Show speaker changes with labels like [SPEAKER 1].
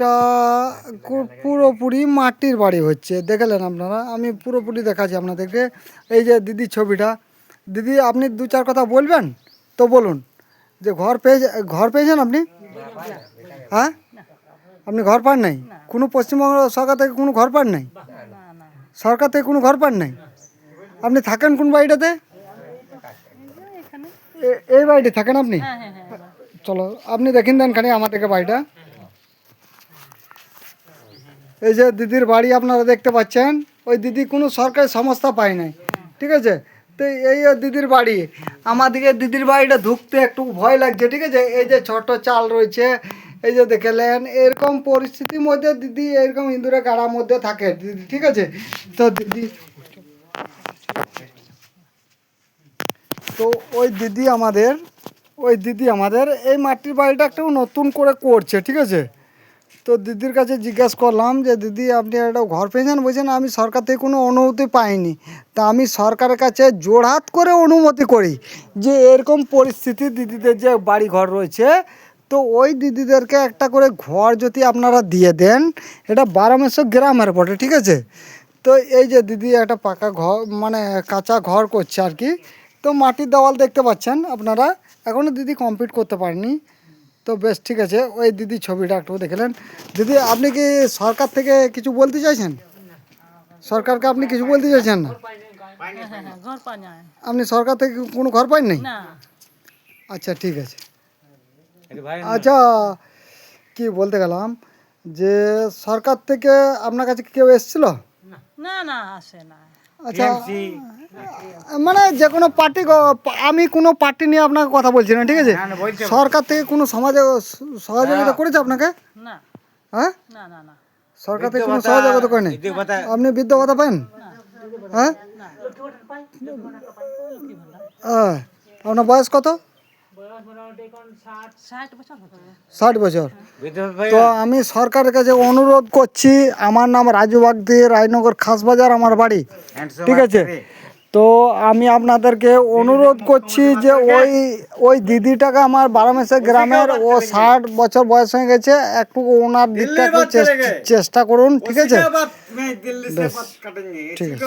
[SPEAKER 1] একটা পুরোপুরি মাটির বাড়ি হচ্ছে, দেখলেন আপনারা। আমি পুরোপুরি দেখাচ্ছি আপনাদেরকে। এই যে দিদির ছবিটা। দিদি, আপনি দু চার কথা বলবেন তো বলুন, যে ঘর পেয়েছেন আপনি? হ্যাঁ, আপনি ঘর পান নাই? কোনো পশ্চিমবঙ্গ সরকার থেকে কোনো ঘর পান নাই? সরকার থেকে কোনো ঘর পান নাই? আপনি থাকেন কোন বাড়িটাতে? এই বাড়িতে থাকেন আপনি? চলো আপনি দেখিন দেন খানি আমাদেরকে বাড়িটা। এই যে দিদির বাড়ি আপনারা দেখতে পাচ্ছেন। ওই দিদি কোনো সরকারি সংস্থা পায় নাই, ঠিক আছে। তো এই দিদির বাড়ি। আমাদেরকে দিদির বাড়িটা ঢুকতে একটু ভয় লাগছে, ঠিক আছে। এই যে ছোট চাল রয়েছে, এই যে দেখলেন, এরকম পরিস্থিতির মধ্যে দিদি এরকম ইঁদুরে গাড়ার মধ্যে থাকে দিদি, ঠিক আছে। তো দিদি তো ওই দিদি আমাদের এই মাটির বাড়িটা একটু নতুন করে করছে, ঠিক আছে। তো দিদির কাছে জিজ্ঞেস করলাম যে দিদি, আপনি একটা ঘর পেয়েছেন? বলছেন আমি সরকার থেকে কোনো অনুমতি পাইনি। তা আমি সরকারের কাছে জোড়হাত করে অনুমতি করি যে এরকম পরিস্থিতি দিদিদের যে বাড়ি ঘর রয়েছে, তো ওই দিদিদেরকে একটা করে ঘর যদি আপনারা দিয়ে দেন। এটা 12 গ্রামের বটে, ঠিক আছে। তো এই যে দিদি একটা পাকা ঘর, মানে কাঁচা ঘর করছে আর কি। তো মাটির দেওয়াল দেখতে পাচ্ছেন আপনারা। এখনও দিদি কমপ্লিট করতে পারেনি। তো বেশ, ঠিক আছে। ওই দিদি ছবিটা একটু দেখলেন। দিদি, আপনি কি সরকার থেকে কিছু বলতে চাইছেন? সরকারকে আপনি কিছু বলতে চাইছেন না? আপনি সরকার থেকে কোনো ঘর পান নাই? আচ্ছা, ঠিক আছে। আচ্ছা, কি বলতে গেলাম যে সরকার থেকে আপনার কাছে কেউ এসেছিল?
[SPEAKER 2] না আসে না।
[SPEAKER 1] আচ্ছা, মানে যে কোনো পার্টি, আমি কোনো পার্টি নিয়ে আপনাকে কথা বলছি না, ঠিক আছে। সরকার থেকে কোনো সহযোগিতা করেছে আপনাকে?
[SPEAKER 2] না।
[SPEAKER 1] হ্যাঁ,
[SPEAKER 2] না না না।
[SPEAKER 1] সরকার থেকে কোনো সহযোগিতা করেনি? আপনি বৃদ্ধ ভাতা পান? হ্যাঁ, আপনার বয়স কত? 60 বছর। তো আমি সরকারের কাছে অনুরোধ করছি, আমার নাম রাজু বাগদি, রায়নগর খাসবাজার আমার বাড়ি, ঠিক আছে। তো আমি আপনাদেরকে অনুরোধ করছি যে ওই দিদিটাকে আমার 12 গ্রামের, ও 60 বছর বয়স হয়ে গেছে, একটু ওনার দিকটা একটু চেষ্টা করুন, ঠিক আছে। ঠিক আছে।